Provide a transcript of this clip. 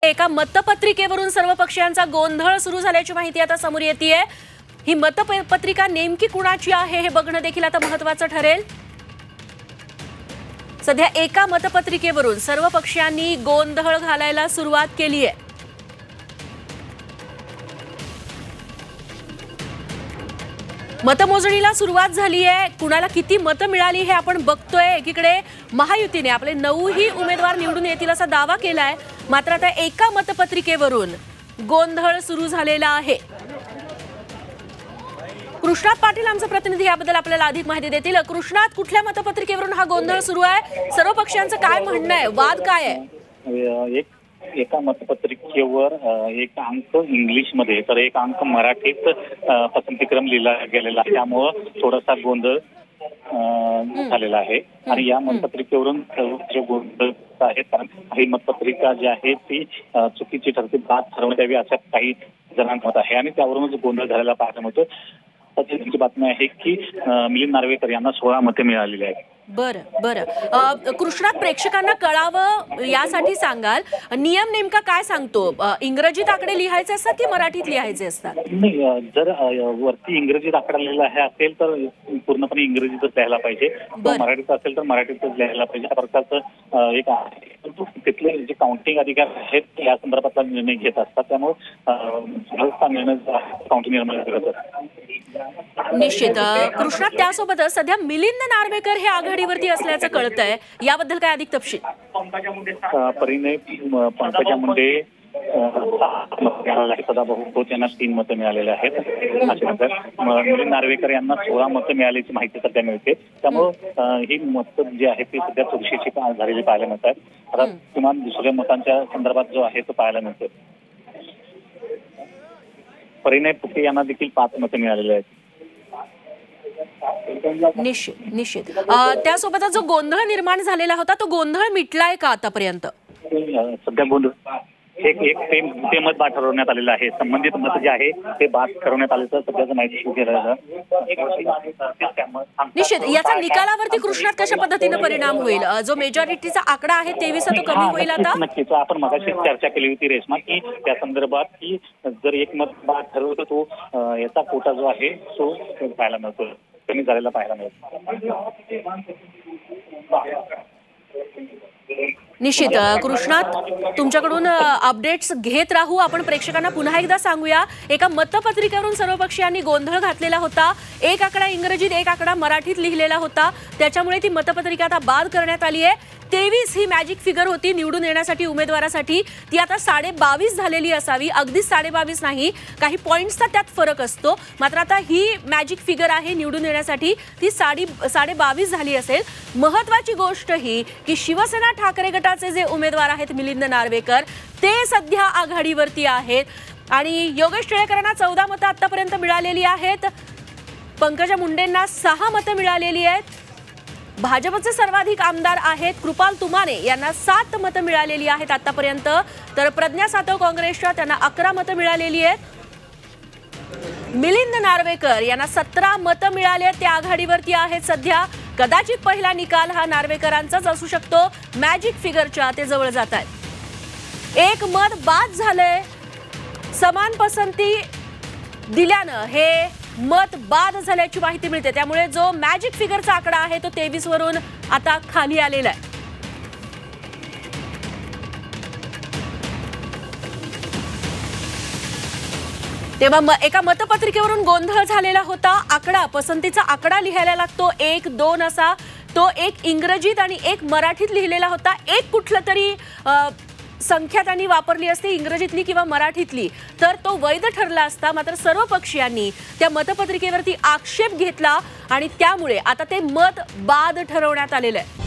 एका मतपत्रिकेवरून सर्व पक्षांचा गोंधळ सुरू झाल्याची माहिती आता समोर येतेय। ही मतपत्रिका नेमकी कुणाची आहे हे बघणं देखील आता महत्त्वाचं ठरेल। सध्या एका मतपत्रिकेवरून सर्व पक्षांनी गोंधळ घालायला सुरुवात केली आहे। मतमोजणीला सुरुवात झाली आहे। कुणाला किती मतं मिळाली हे आपण बघतोय। एकीकडे महायुतीने आपले 9ही उमेदवार निवडून येतील असा दावा केलाय, मात्र आता एका मतपत्रिकेवरून गोंधळ सुरू झालेला आहे। कृष्णात पाटील आमचे प्रतिनिधी याबद्दल आपल्याला अधिक माहिती देतील। कृष्णात, कुठल्या मतपत्रिकेवरून हा गोंधळ सुरू आहे? सर्व पक्षांचं काय म्हणणं आहे? वाद काय आहे? एका मतपत्रिकेवर एक अंक इंग्लिशमध्ये तर एक अंक मराठीत पसंतीक्रम लिहिला गेलेला आहे, त्यामुळे थोडासा गोंधळ झालेला आहे। आणि या मतपत्रिकेवरून जे गोंधळ आहेत, कारण काही मतपत्रिका जी आहे ती चुकीची ठरते, बाद ठरवण्यात यावी असं काही जणांचं मत आहे आणि त्यावरूनच गोंधळ झालेला पाहायला मिळतो। सध्याची बातमी आहे की मिलिंद नार्वेकर यांना 16 मते मिळालेली आहेत। बरं कृष्णात, प्रेक्षकांना कळावं यासाठी सांगाल, नियम नेमका काय सांगतो? इंग्रजीत आकडे लिहायचे असतात की मराठीत लिहायचे असतात? नाही, जर वरती इंग्रजीत आकडा लिहिला आहे असेल तर पूर्णपणे इंग्रजीतच लिहायला पाहिजे, मराठीत असेल तर मराठीतच लिहायला पाहिजे, या प्रकारचं एक आहे। परंतु तिथले जे काउंटिंग अधिकारी आहेत या संदर्भातला निर्णय घेत असतात, त्यामुळे निर्णय काउंटिंग निर्णय करत असतात। निश्चित कृष्णात, त्यासोबतच सध्या मिलिंद नार्वेकर हे आघाडीवरती असल्याचं कळतंय, याबद्दल काय अधिक तपशील? परिणय पंकजा मुंडे सदाभाऊ खोत यांना 3 मतं मिळालेले आहेत। मिलिंद नार्वेकर यांना 16 मतं मिळाल्याची माहिती सध्या मिळते, त्यामुळे ही मतं जी आहे ती सध्या चुरशीची झालेली पाहायला मिळतात। आता किमान दुसऱ्या मतांच्या संदर्भात जो आहे तो पाहायला मिळतो। परिणय फुके यांना देखील 5 मतं मिळालेले आहेत। निश्चित त्यासोबतच जो गोंधळ निर्माण झालेला होता तो गोंधळ मिटलाय का आतापर्यंत? सध्या गोंधळ ते मत बाद ठरवण्यात आलेलं आहे। संबंधित मत जे आहे ते बाद ठरवण्यात आल्याचं सध्याचं माहिती निश्चित याचा निकालावरती कृष्णात कशा पद्धतीने परिणाम होईल? जो मेजॉरिटीचा आकडा आहे 23 तो कमी होईल आता? नक्कीच आपण मगाशी चर्चा केली होती रेश्मा, की त्या संदर्भात की जर एक मत बाद ठरवलं तो याचा कोटा जो आहे तो पाहायला मिळतो, कमी झालेला पाहायला मिळतो। निश्चित कृष्णात, तुमच्याकडून अपडेट्स घेत राहू। आपण प्रेक्षकांना पुन्हा एकदा सांगूया, एका मतपत्रिकेवरून सर्व पक्षांनी गोंधळ घातलेला होता। एक आकडा इंग्रजीत, एक आकडा मराठीत लिहिलेला होता, त्याच्यामुळे ती मतपत्रिका आता बाद करण्यात आली आहे। 23 ही मॅजिक फिगर होती निवडून येण्यासाठी उमेदवारासाठी, ती आता 22.5 झालेली असावी। अगदीच 22.5 नाही, काही पॉइंट्सचा त्यात फरक असतो, मात्र आता ही मॅजिक फिगर आहे निवडून येण्यासाठी, ती 22.5 झाली असेल। महत्त्वाची गोष्ट ही की शिवसेना ठाकरे गटाचे जे उमेदवार आहेत मिलिंद नार्वेकर, ते सध्या आघाडीवरती आहेत आणि योगेश टिळेकरांना 14 मतं आतापर्यंत मिळालेली आहेत। पंकजा मुंडेंना 6 मतं मिळालेली आहेत। भाजपचे सर्वाधिक आमदार आहेत कृपाल तुमाने यांना 7 मतं मिळालेली आहेत आतापर्यंत, तर प्रज्ञा सातव काँग्रेसच्या त्यांना 11 मतं मिळालेली आहेत। मिलिंद नार्वेकर यांना 17 मतं मिळाली आहेत, ते आघाडीवरती आहेत सध्या। कदाचित पहिला निकाल हा नार्वेकरांचाच असू शकतो, मॅजिक फिगरच्या ते जवळ जात आहेत। एक मत बाद झालंय, समान पसंती दिल्यानं हे मत बाद झाल्याची माहिती मिळते, त्यामुळे जो मॅजिक फिगरचा आकडा आहे तो 23 वरून आता खाली आलेला आहे। तेव्हा एका मतपत्रिकेवरून गोंधळ झालेला होता। आकडा, पसंतीचा आकडा लिहायला लागतो 1, 2 असा, तो एक इंग्रजीत आणि एक मराठीत लिहिलेला होता। एक कुठलं तरी संख्या त्यांनी वापरली असती इंग्रजीतली किंवा मराठीतली तर तो वैध ठरला असता, मात्र सर्व पक्षीयांनी त्या मतपत्रिकेवरती आक्षेप घेतला आणि त्यामुळे आता ते मत बाद ठरवण्यात आलेलं आहे।